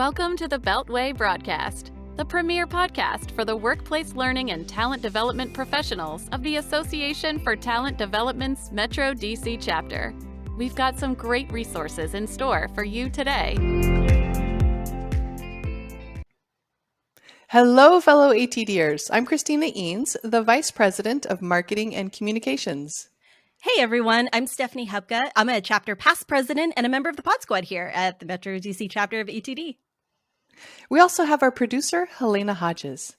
Welcome to the Beltway Broadcast, the premier podcast for the workplace learning and talent development professionals of the Association for Talent Development's Metro DC chapter. We've got some great resources in store for you today. Hello, fellow ATDers. I'm Christina Eanes, the Vice President of Marketing and Communications. Hey everyone, I'm Stephanie Hubka. I'm a chapter past president and a member of the Pod Squad here at the Metro DC chapter of ATD. We also have our producer, Halyna Hodges.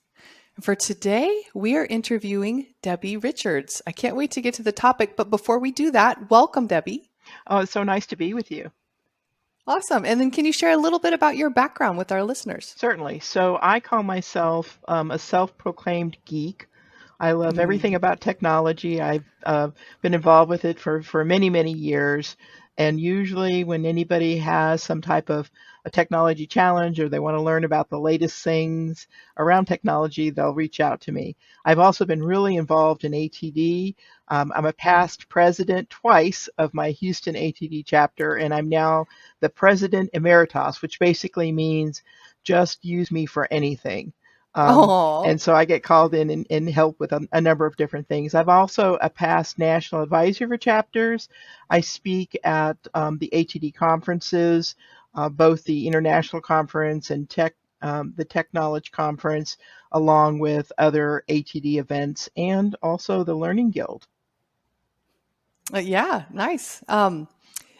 For today, we are interviewing Debbie Richards. I can't wait to get to the topic, but before we do that, welcome, Debbie. Oh, it's so nice to be with you. Awesome. And then can you share a little bit about your background with our listeners? Certainly. So I call myself a self-proclaimed geek. I love everything about technology. I've been involved with it for many, many years. And usually when anybody has some type of a technology challenge or they want to learn about the latest things around technology, they'll reach out to me. I've also been really involved in ATD. I'm a past president twice of my Houston ATD chapter, and I'm now the president emeritus, which basically means just use me for anything. And so I get called in and help with a number of different things. I'm also a past national advisor for chapters. I speak at the ATD conferences, both the international conference and the Tech Knowledge Conference, along with other ATD events, and also the Learning Guild. Yeah, nice.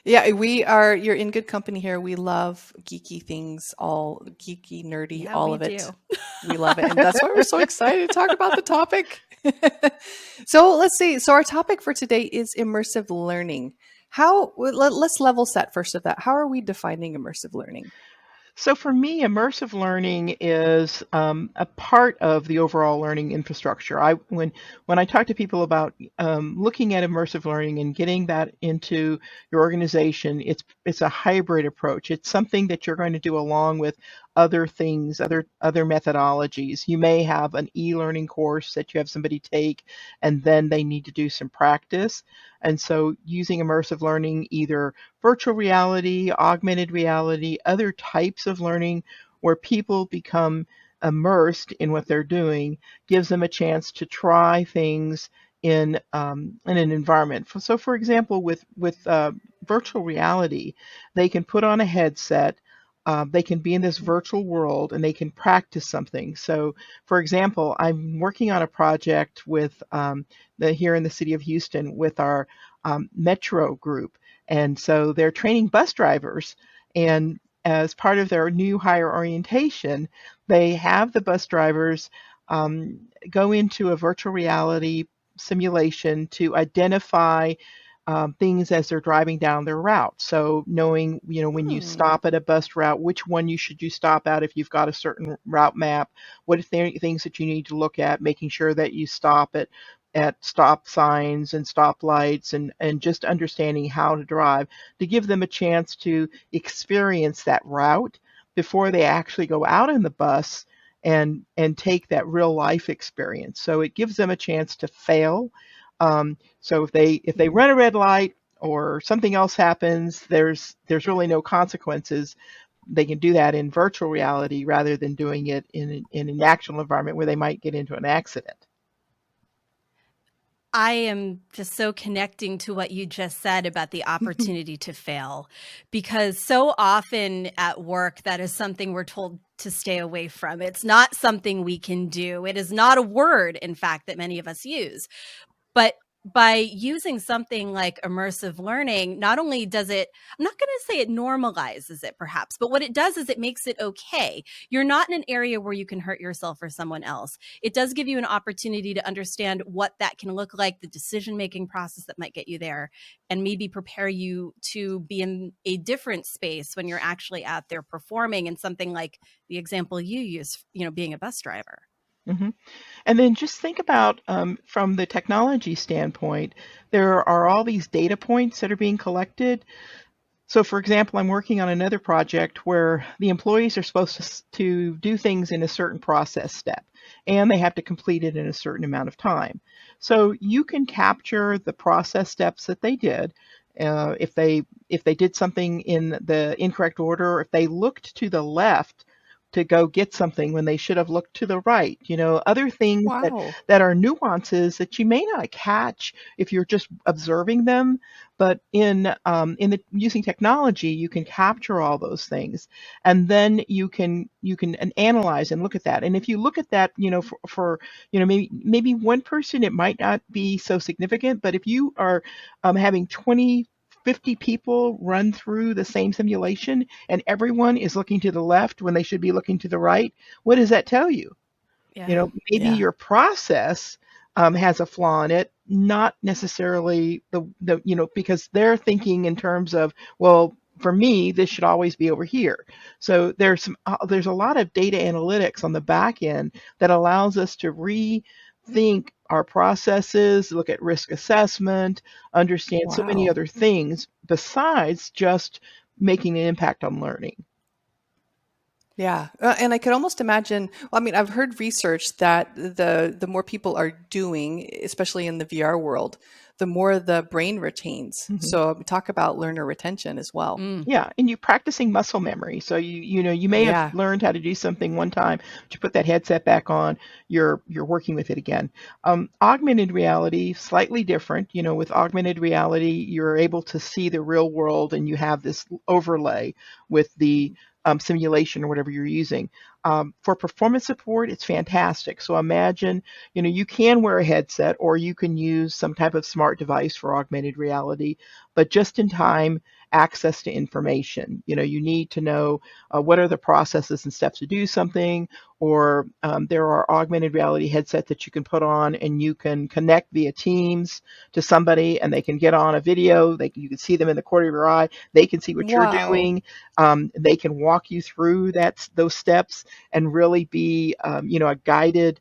You're in good company here. We love geeky things, all geeky, nerdy, all of it. We love it. And that's why we're so excited to talk about the topic. So let's see. So our topic for today is immersive learning. Let's level set first of that. How are we defining immersive learning? So for me, immersive learning is a part of the overall learning infrastructure. When I talk to people about looking at immersive learning and getting that into your organization, it's a hybrid approach. It's something that you're going to do along with other things, other methodologies. You may have an e-learning course that you have somebody take, and then they need to do some practice. And so using immersive learning, either virtual reality, augmented reality, other types of learning where people become immersed in what they're doing, gives them a chance to try things in an environment. So for example, with virtual reality, they can put on a headset. They can be in this virtual world and they can practice something. So, for example, I'm working on a project with here in the city of Houston with our Metro group. And so they're training bus drivers. And as part of their new hire orientation, they have the bus drivers go into a virtual reality simulation to identify things as they're driving down their route. So knowing, when you stop at a bus route, which one you stop at if you've got a certain route map, what are things that you need to look at, making sure that you stop at stop signs and stop lights and just understanding how to drive to give them a chance to experience that route before they actually go out in the bus and take that real life experience. So it gives them a chance to fail. So if they run a red light or something else happens, there's really no consequences. They can do that in virtual reality rather than doing it in an actual environment where they might get into an accident. I am just so connecting to what you just said about the opportunity to fail, because so often at work, that is something we're told to stay away from. It's not something we can do. It is not a word, in fact, that many of us use. But by using something like immersive learning, not only does it, I'm not going to say it normalizes it perhaps, but what it does is it makes it okay. You're not in an area where you can hurt yourself or someone else. It does give you an opportunity to understand what that can look like, the decision-making process that might get you there, and maybe prepare you to be in a different space when you're actually out there performing in something like the example you use, being a bus driver. Mm-hmm. And then just think about from the technology standpoint, there are all these data points that are being collected. So for example, I'm working on another project where the employees are supposed to do things in a certain process step, and they have to complete it in a certain amount of time. So you can capture the process steps that they did if they did something in the incorrect order, if they looked to the left to go get something when they should have looked to the right. Other things Wow. that are nuances that you may not catch if you're just observing them, but in using technology, you can capture all those things, and then you can analyze and look at that. And if you look at that, for maybe one person, it might not be so significant, but if you are having 50 people run through the same simulation and everyone is looking to the left when they should be looking to the right, what does that tell you? Maybe your process has a flaw in it, not necessarily because they're thinking in terms of, well, for me, this should always be over here. So there's a lot of data analytics on the back end that allows us to rethink our processes, look at risk assessment, understand so many Wow. other things besides just making an impact on learning. Yeah. And I could almost imagine, well, I mean, I've heard research that the more people are doing, especially in the VR world, the more the brain retains. Mhm. So talk about learner retention as well. Yeah, and you practicing muscle memory. So you may have Yeah. learned how to do something one time, but you put that headset back on, you're working with it again. Augmented reality, slightly different. With augmented reality, you're able to see the real world, and you have this overlay with the simulation or whatever you're using. For performance support, it's fantastic. So imagine, you can wear a headset or you can use some type of smart device for augmented reality, but just in time access to information. You need to know what are the processes and steps to do something, or there are augmented reality headsets that you can put on and you can connect via Teams to somebody and they can get on a video. You can see them in the corner of your eye. They can see what you're Wow. doing. They can walk you through those steps and really be a guided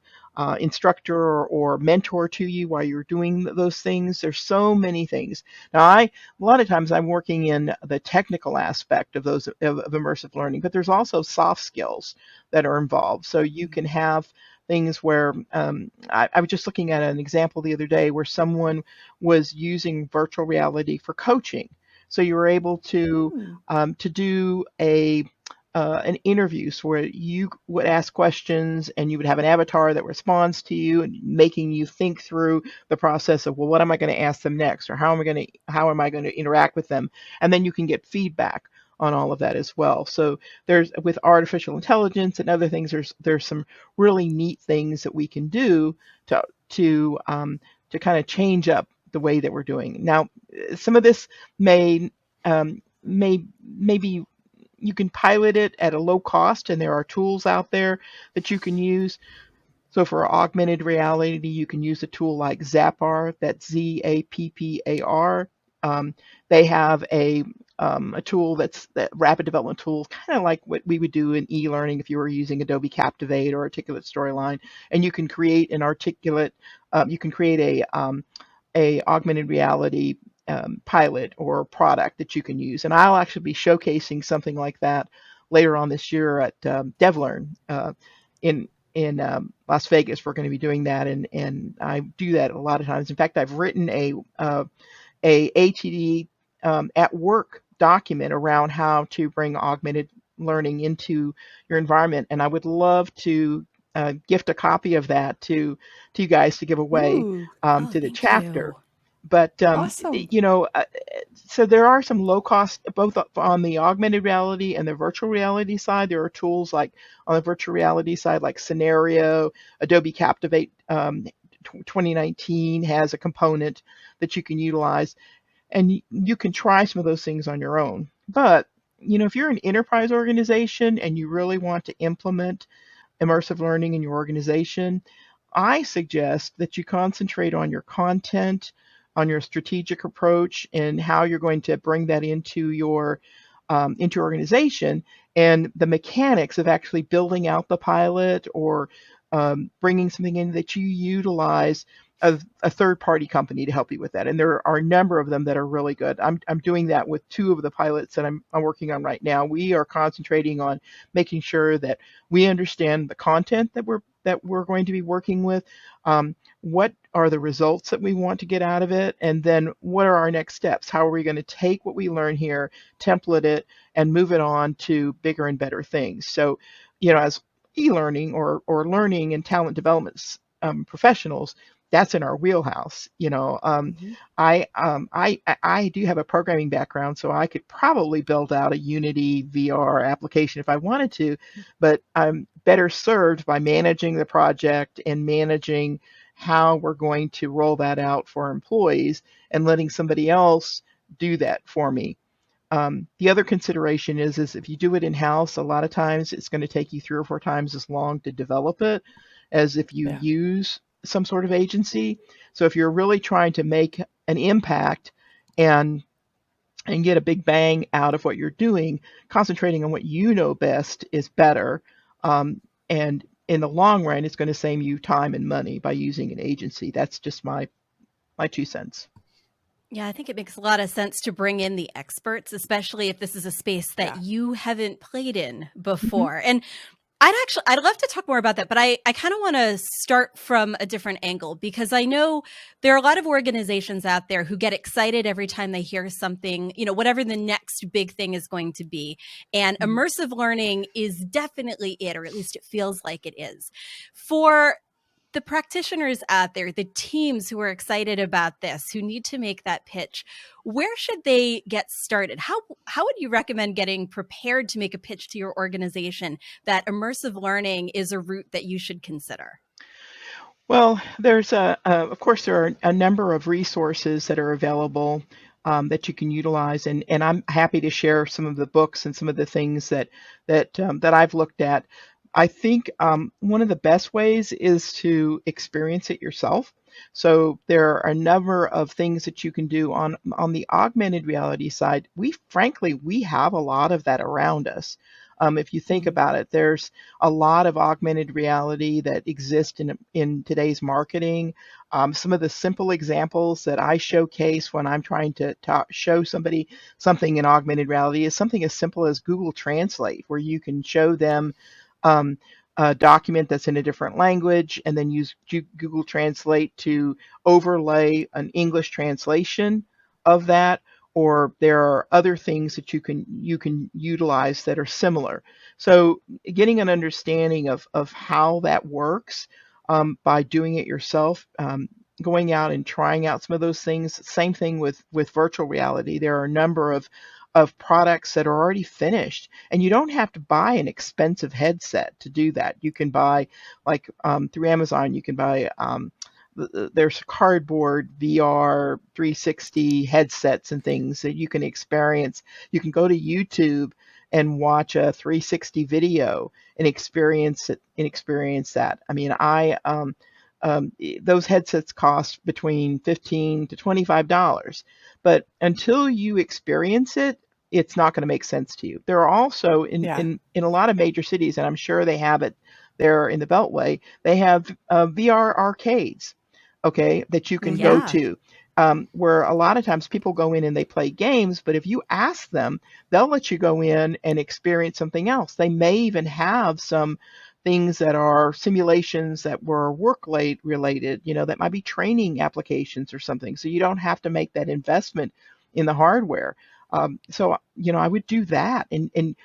instructor or mentor to you while you're doing those things. There's so many things. Now, a lot of times I'm working in the technical aspect of those of immersive learning, but there's also soft skills that are involved. So you can have things where I was just looking at an example the other day where someone was using virtual reality for coaching. So you were able to do an interview, so where you would ask questions and you would have an avatar that responds to you and making you think through the process of, well, what am I going to ask them next, or how am I going to interact with them, and then you can get feedback on all of that as well. So there's, with artificial intelligence and other things, there's some really neat things that we can do to kind of change up the way that we're doing. Now, some of this maybe you can pilot it at a low cost, and there are tools out there that you can use. So for augmented reality, you can use a tool like Zappar, that's Zappar. They have a tool that rapid development tool, kind of like what we would do in e-learning if you were using Adobe Captivate or Articulate Storyline, and you can create a augmented reality pilot or product that you can use. And I'll actually be showcasing something like that later on this year at DevLearn in Las Vegas. We're going to be doing that, and I do that a lot of times. In fact, I've written a ATD at work document around how to bring augmented learning into your environment, and I would love to gift a copy of that to you guys to give away to the chapter. But Awesome. So there are some low cost, both on the augmented reality and the virtual reality side. There are tools like on the virtual reality side, like Scenario. Adobe Captivate 2019 has a component that you can utilize, and you can try some of those things on your own. But if you're an enterprise organization and you really want to implement immersive learning in your organization, I suggest that you concentrate on your content, on your strategic approach, and how you're going to bring that into your organization, and the mechanics of actually building out the pilot or bringing something in that you utilize a third party company to help you with that. And there are a number of them that are really good. I'm doing that with two of the pilots that I'm working on right now. We are concentrating on making sure that we understand the content that we're going to be working with. What are the results that we want to get out of it? And then what are our next steps? How are we going to take what we learn here, template it, and move it on to bigger and better things? So, as e-learning or learning and talent development professionals, that's in our wheelhouse. I do have a programming background, so I could probably build out a Unity VR application if I wanted to, but I'm better served by managing the project and managing how we're going to roll that out for employees and letting somebody else do that for me. The other consideration is if you do it in-house, a lot of times it's going to take you 3 or 4 times as long to develop it as if you use some sort of agency. So if you're really trying to make an impact and get a big bang out of what you're doing, concentrating on what you know best is better. And in the long run, it's going to save you time and money by using an agency. That's just my 2 cents. Yeah, I think it makes a lot of sense to bring in the experts, especially if this is a space that you haven't played in before. And I'd love to talk more about that, but I kind of want to start from a different angle, because I know there are a lot of organizations out there who get excited every time they hear something, whatever the next big thing is going to be. And immersive learning is definitely it, or at least it feels like it is. For the practitioners out there, the teams who are excited about this, who need to make that pitch, where should they get started? How would you recommend getting prepared to make a pitch to your organization that immersive learning is a route that you should consider? Well, there's of course, there are a number of resources that are available that you can utilize, and I'm happy to share some of the books and some of the things that I've looked at. I think one of the best ways is to experience it yourself. So there are a number of things that you can do on the augmented reality side. We have a lot of that around us. If you think about it, there's a lot of augmented reality that exists in today's marketing. Some of the simple examples that I showcase when I'm trying to show somebody something in augmented reality is something as simple as Google Translate, where you can show them a document that's in a different language and then use Google Translate to overlay an English translation of that. Or there are other things that you can utilize that are similar. So getting an understanding of how that works by doing it yourself, going out and trying out some of those things. Same thing with virtual reality. There are a number of products that are already finished, and you don't have to buy an expensive headset to do that. You can buy, like through Amazon, you can buy there's cardboard VR 360 headsets and things that you can experience. You can go to YouTube and watch a 360 video and experience that. I mean, those headsets cost between $15 to $25, but until you experience it, it's not going to make sense to you. There are also in a lot of major cities, and I'm sure they have it there in the Beltway, they have VR arcades, that you can go to, where a lot of times people go in and they play games, but if you ask them, they'll let you go in and experience something else. They may even have some things that are simulations that were related, that might be training applications or something. So you don't have to make that investment in the hardware. So I would do that and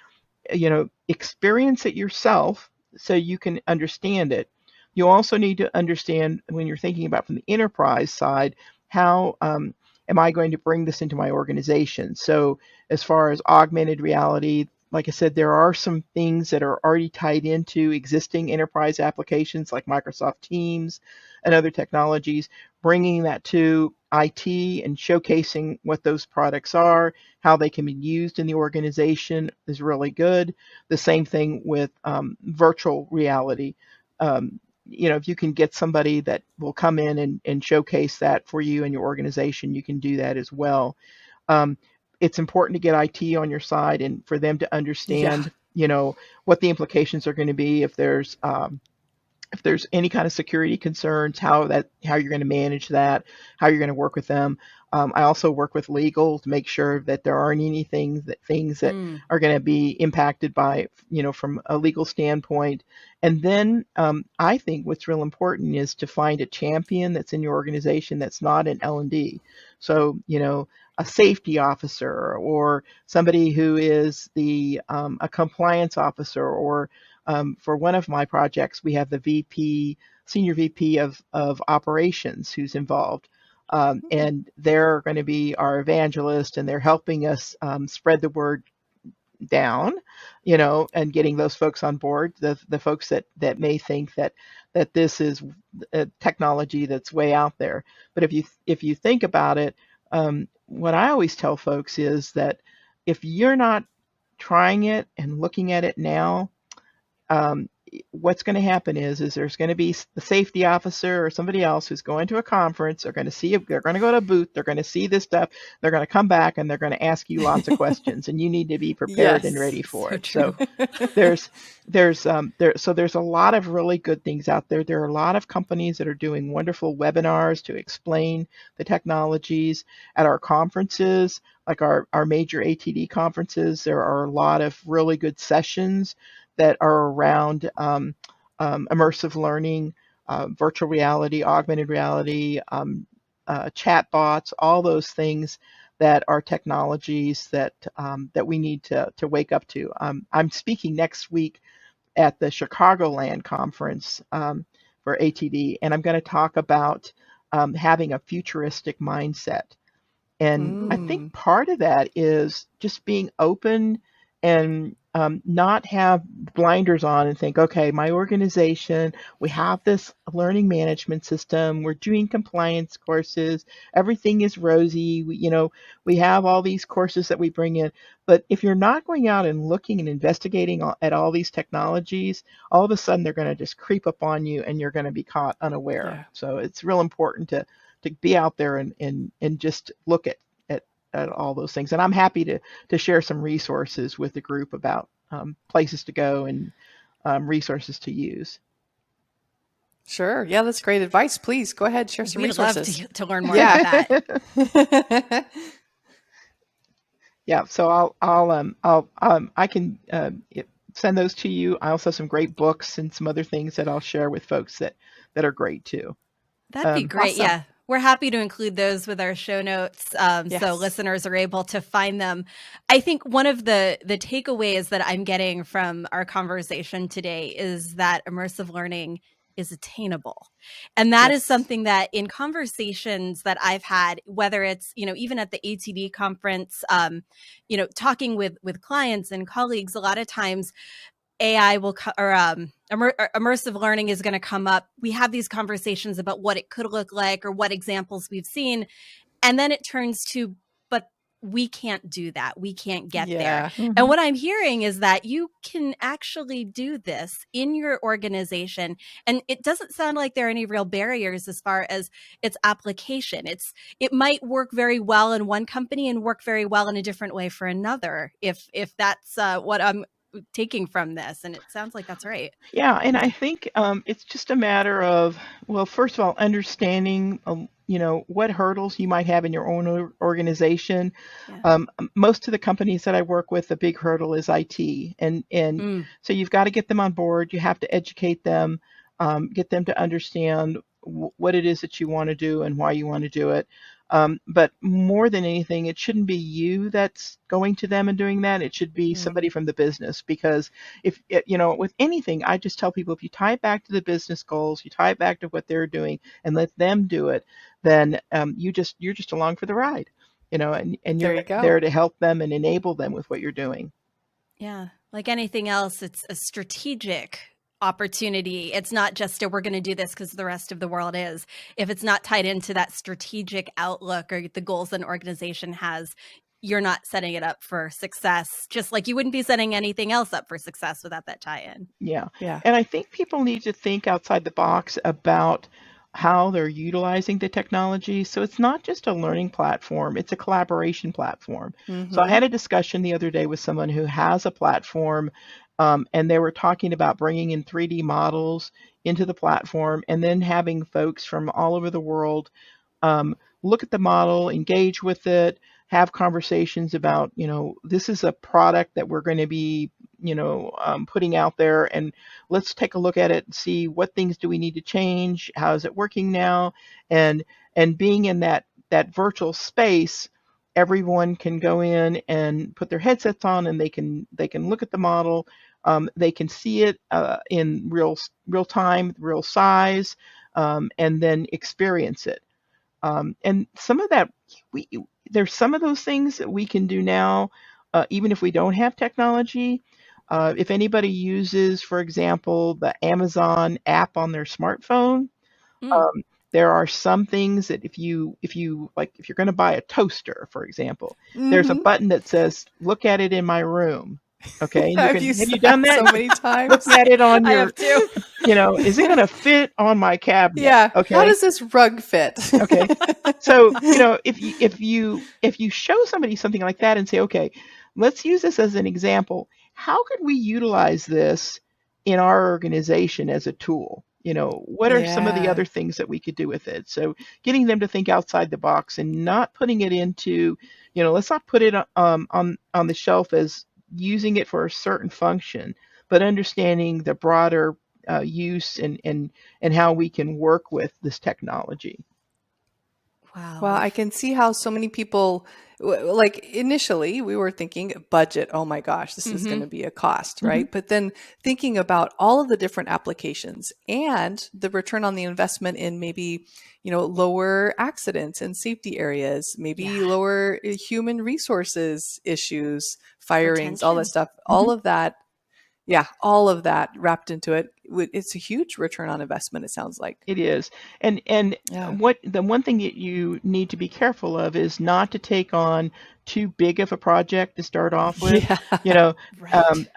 experience it yourself so you can understand it. You also need to understand, when you're thinking about from the enterprise side, how am I going to bring this into my organization? So as far as augmented reality, like I said, there are some things that are already tied into existing enterprise applications like Microsoft Teams and other technologies. Bringing that to IT and showcasing what those products are, how they can be used in the organization is really good. The same thing with virtual reality. If you can get somebody that will come in and showcase that for you and your organization, you can do that as well. It's important to get IT on your side and for them to understand, what the implications are going to be if there's if there's any kind of security concerns, how you're going to manage that, how you're going to work with them. I also work with legal to make sure that there aren't things that are going to be impacted by, from a legal standpoint. And then I think what's real important is to find a champion that's in your organization that's not an L&D. So, a safety officer or somebody who is a compliance officer, or for one of my projects, we have the senior VP of operations who's involved. And they're going to be our evangelist, and they're helping us spread the word down, and getting those folks on board, the folks that may think that this is a technology that's way out there. But if you think about it, what I always tell folks is that if you're not trying it and looking at it now, what's going to happen is there's going to be the safety officer or somebody else who's going to a conference. They're going to go to a booth. They're going to see this stuff. They're going to come back and they're going to ask you lots of questions, and you need to be prepared and ready for it. So there's a lot of really good things out there. There are a lot of companies that are doing wonderful webinars to explain the technologies at our conferences, like our major ATD conferences. There are a lot of really good sessions that are around immersive learning, virtual reality, augmented reality, chat bots, all those things that are technologies that we need to wake up to. I'm speaking next week at the Chicagoland conference for ATD, and I'm going to talk about having a futuristic mindset. And I think part of that is just being open and not have blinders on and think, okay, my organization, we have this learning management system, we're doing compliance courses, everything is rosy, we have all these courses that we bring in. But if you're not going out and looking and investigating at all these technologies, all of a sudden they're going to just creep up on you and you're going to be caught unaware. Yeah. So it's real important to be out there and just look at all those things. And I'm happy to share some resources with the group about places to go and resources to use. Sure. Yeah, that's great advice. Please go ahead, share some resources. Love to learn more about that. Yeah. So I can send those to you. I also have some great books and some other things that I'll share with folks that are great too. That'd be great. Awesome. Yeah. We're happy to include those with our show notes so listeners are able to find them. I think one of the takeaways that I'm getting from our conversation today is that immersive learning is attainable. And that is something that in conversations that I've had, whether it's, even at the ATD conference, talking with clients and colleagues, a lot of times AI will immersive learning is going to come up. We have these conversations about what it could look like or what examples we've seen. And then it turns to, but we can't do that. We can't get there. Mm-hmm. And what I'm hearing is that you can actually do this in your organization. And it doesn't sound like there are any real barriers as far as its application. It might work very well in one company and work very well in a different way for another, if that's what I'm taking from this. And it sounds like that's right. Yeah. And I think it's just a matter of, well, first of all, understanding, what hurdles you might have in your own organization. Yeah. Most of the companies that I work with, the big hurdle is IT. And so you've got to get them on board. You have to educate them, get them to understand what it is that you want to do and why you want to do it. But more than anything, it shouldn't be you that's going to them and doing that. It should be somebody from the business, because if, with anything, I just tell people, if you tie it back to the business goals, you tie it back to what they're doing and let them do it, then you're just along for the ride, and you're there to help them and enable them with what you're doing. Yeah. Like anything else, it's a strategic opportunity. It's not just we're going to do this because the rest of the world is. If it's not tied into that strategic outlook or the goals an organization has, you're not setting it up for success, just like you wouldn't be setting anything else up for success without that tie-in. Yeah. And I think people need to think outside the box about how they're utilizing the technology. So it's not just a learning platform, it's a collaboration platform. Mm-hmm. So I had a discussion the other day with someone who has a platform and they were talking about bringing in 3D models into the platform and then having folks from all over the world look at the model, engage with it, have conversations about, this is a product that we're going to be, putting out there, and let's take a look at it and see what things do we need to change, how is it working now, and being in that virtual space, everyone can go in and put their headsets on, and they can look at the model. They can see it in real time, real size, and then experience it. And some of that, there's some of those things that we can do now, even if we don't have technology. If anybody uses, for example, the Amazon app on their smartphone, there are some things that if you're going to buy a toaster, for example, there's a button that says, "Look at it in my room." Okay, and have you done that so many times? Look at it on I your, have too. is it going to fit on my cabinet? Yeah. Okay. How does this rug fit? Okay. So, if you show somebody something like that and say, okay, let's use this as an example. How could we utilize this in our organization as a tool? What are some of the other things that we could do with it? So getting them to think outside the box and not putting it into, let's not put it on the shelf as using it for a certain function, but understanding the broader use and how we can work with this technology. Wow. Well, I can see how so many people, like initially we were thinking budget. Oh my gosh, this is going to be a cost, right? But then thinking about all of the different applications and the return on the investment in maybe, lower accidents and safety areas, maybe lower human resources issues, firings, all that stuff, all of that. Yeah, all of that wrapped into it. It's a huge return on investment, it sounds like. It is. And what the one thing that you need to be careful of is not to take on too big of a project to start off with. Yeah.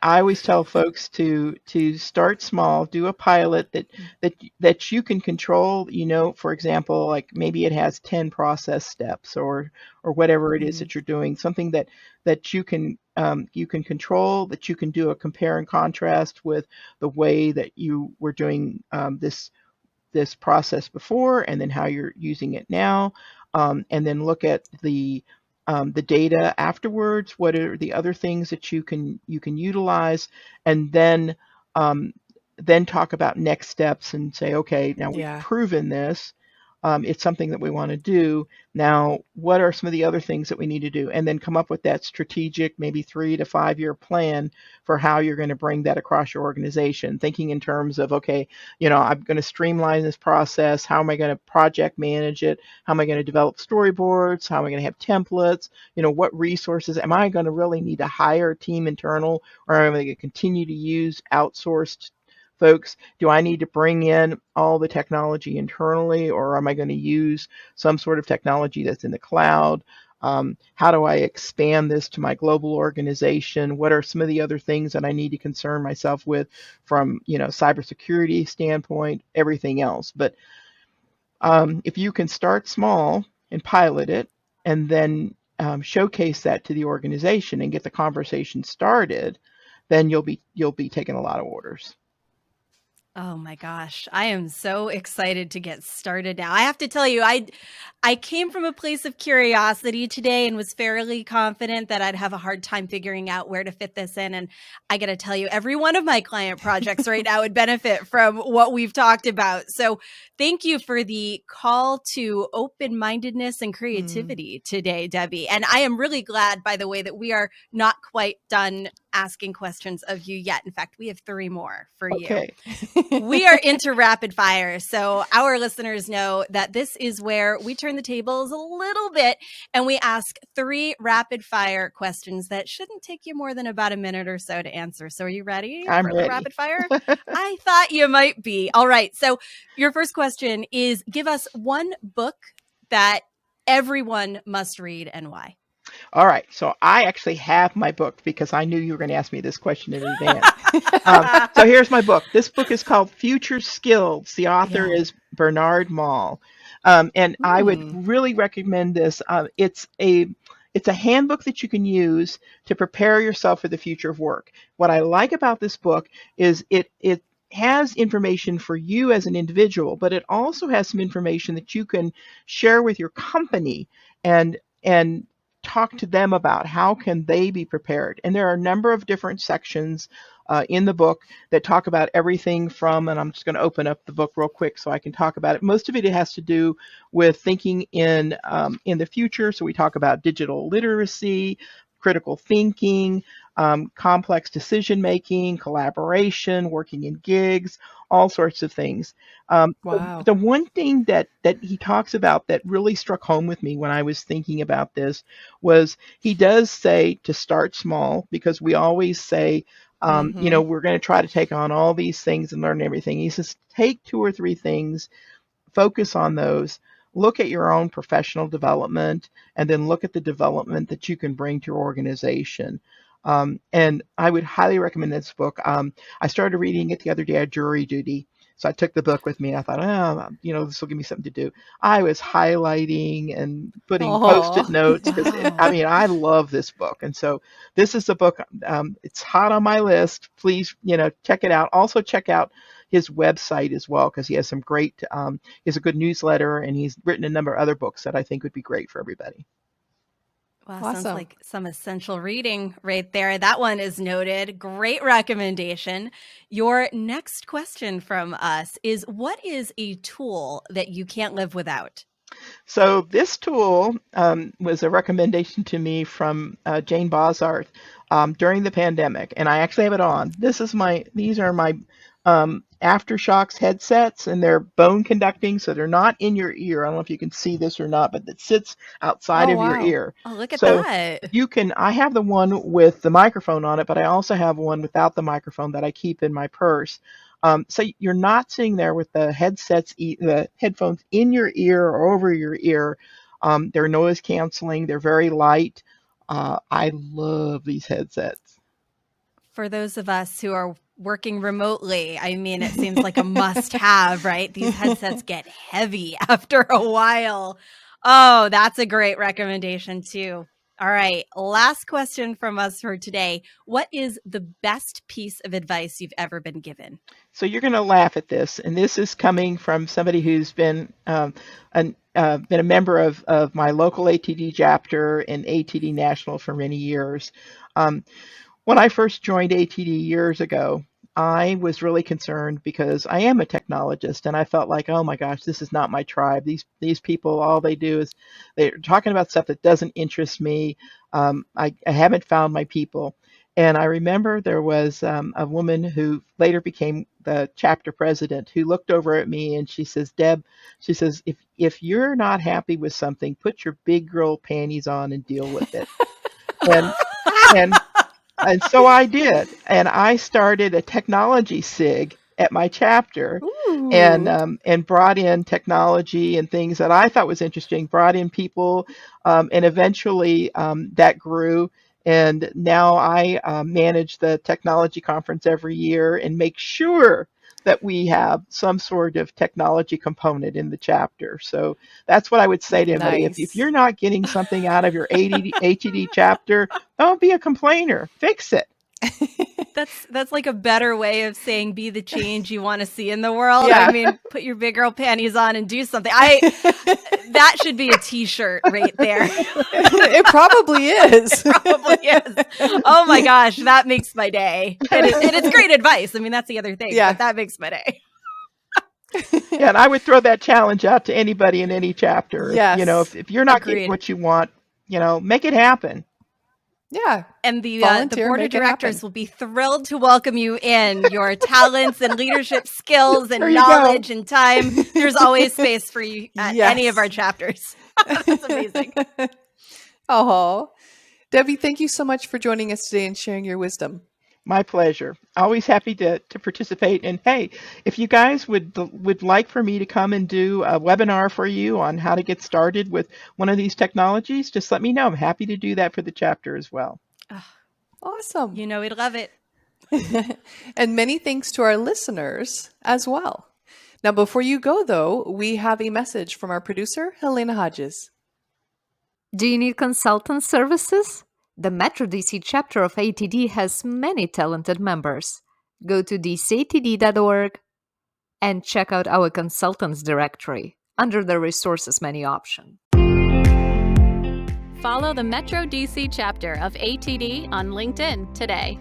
I always tell folks to start small, do a pilot that you can control. For example, like maybe it has 10 process steps or whatever it is that you're doing, something that you can control, that you can do a compare and contrast with the way that you were doing this process before, and then how you're using it now, and then look at the data afterwards. What are the other things that you can utilize, and then talk about next steps and say, okay, now we've proven this. It's something that we want to do. Now, what are some of the other things that we need to do? And then come up with that strategic, maybe 3 to 5 year plan for how you're going to bring that across your organization. Thinking in terms of, okay, I'm going to streamline this process. How am I going to project manage it? How am I going to develop storyboards? How am I going to have templates? What resources am I going to really need to hire a team internal, or am I going to continue to use outsourced folks? Do I need to bring in all the technology internally, or am I going to use some sort of technology that's in the cloud? How do I expand this to my global organization? What are some of the other things that I need to concern myself with from, cybersecurity standpoint, everything else? But if you can start small and pilot it, and then showcase that to the organization and get the conversation started, then you'll be taking a lot of orders. Oh my gosh. I am so excited to get started now. I have to tell you, I came from a place of curiosity today and was fairly confident that I'd have a hard time figuring out where to fit this in. And I got to tell you, every one of my client projects right now would benefit from what we've talked about. So thank you for the call to open-mindedness and creativity today, Debbie. And I am really glad, by the way, that we are not quite done asking questions of you yet. In fact, we have 3 more for you. We are into rapid fire. So our listeners know that this is where we turn the tables a little bit and we ask 3 rapid fire questions that shouldn't take you more than about a minute or so to answer. So are you ready I'm for ready. the rapid fire? I thought you might be. All right. So your first question is, give us one book that everyone must read and why. All right. So I actually have my book because I knew you were going to ask me this question in advance. So here's my book. This book is called Future Skills. The author is Bernard Mall. And I would really recommend this. It's it's a handbook that you can use to prepare yourself for the future of work. What I like about this book is it has information for you as an individual, but it also has some information that you can share with your company and talk to them about how can they be prepared. And there are a number of different sections in the book that talk about everything from, and I'm just going to open up the book real quick so I can talk about it. Most of it has to do with thinking in the future. So we talk about digital literacy, critical thinking, complex decision making, collaboration, working in gigs, all sorts of things. Wow. The one thing that he talks about that really struck home with me when I was thinking about this was he does say to start small, because we always say, we're going to try to take on all these things and learn everything. He says, take 2 or 3 things, focus on those, look at your own professional development, and then look at the development that you can bring to your organization. And I would highly recommend this book. I started reading it the other day at jury duty. So I took the book with me. I thought, this will give me something to do. I was highlighting and putting Post-it notes because, I love this book. And so this is the book. It's hot on my list. Please, check it out. Also check out his website as well, because he has some great, he has a good newsletter, and he's written a number of other books that I think would be great for everybody. Wow, Awesome. Sounds like some essential reading right there. That one is noted. Great recommendation. Your next question from us is, what is a tool that you can't live without? So this tool was a recommendation to me from Jane Bozarth during the pandemic, and I actually have it on. These are my Aftershocks headsets, and they're bone conducting, so they're not in your ear. I don't know if you can see this or not, but it sits outside of your ear. Oh, look at So that. I have the one with the microphone on it, but I also have one without the microphone that I keep in my purse. So you're not sitting there with the headphones in your ear or over your ear. They're noise canceling. They're very light. I love these headsets. For those of us who are working remotely, it seems like a must-have, right? These headsets get heavy after a while. Oh, that's a great recommendation too. All right, last question from us for today. What is the best piece of advice you've ever been given? So you're going to laugh at this, and this is coming from somebody who's been a member of my local ATD chapter and ATD National for many years. When I first joined ATD years ago, I was really concerned because I am a technologist, and I felt like, oh my gosh, this is not my tribe. These people, all they do is they're talking about stuff that doesn't interest me. I haven't found my people. And I remember there was a woman who later became the chapter president who looked over at me and she says, Deb, she says, if you're not happy with something, put your big girl panties on and deal with it. And so I did, and I started a technology SIG at my chapter. Ooh. And brought in technology and things that I thought was interesting, brought in people, and eventually that grew. And now I manage the technology conference every year and make sure that we have some sort of technology component in the chapter. So that's what I would say to anybody. Nice. If you're not getting something out of your ATD chapter, don't be a complainer. Fix it. That's like a better way of saying be the change you want to see in the world. Yeah. Put your big girl panties on and do something. That should be a t-shirt right there. It probably is. It probably is. Oh my gosh, that makes my day. And it's great advice. That's the other thing. Yeah. But that makes my day. Yeah, and I would throw that challenge out to anybody in any chapter. Yes. If you're not getting what you want, make it happen. Yeah. And the Volunteer, board of make it directors happen. will be thrilled to welcome you in. Your talents and leadership skills and There you knowledge and time. There's always space for you at Yes. any of our chapters. That's amazing. Oh, Debbie, thank you so much for joining us today and sharing your wisdom. My pleasure. Always happy to participate. And hey, if you guys would like for me to come and do a webinar for you on how to get started with one of these technologies, just let me know. I'm happy to do that for the chapter as well. Awesome. We'd love it. And many thanks to our listeners as well. Now, before you go, though, we have a message from our producer, Halyna Hodges. Do you need consultant services? The Metro DC chapter of ATD has many talented members. Go to dcatd.org and check out our consultants directory under the resources menu option. Follow the Metro DC chapter of ATD on LinkedIn today.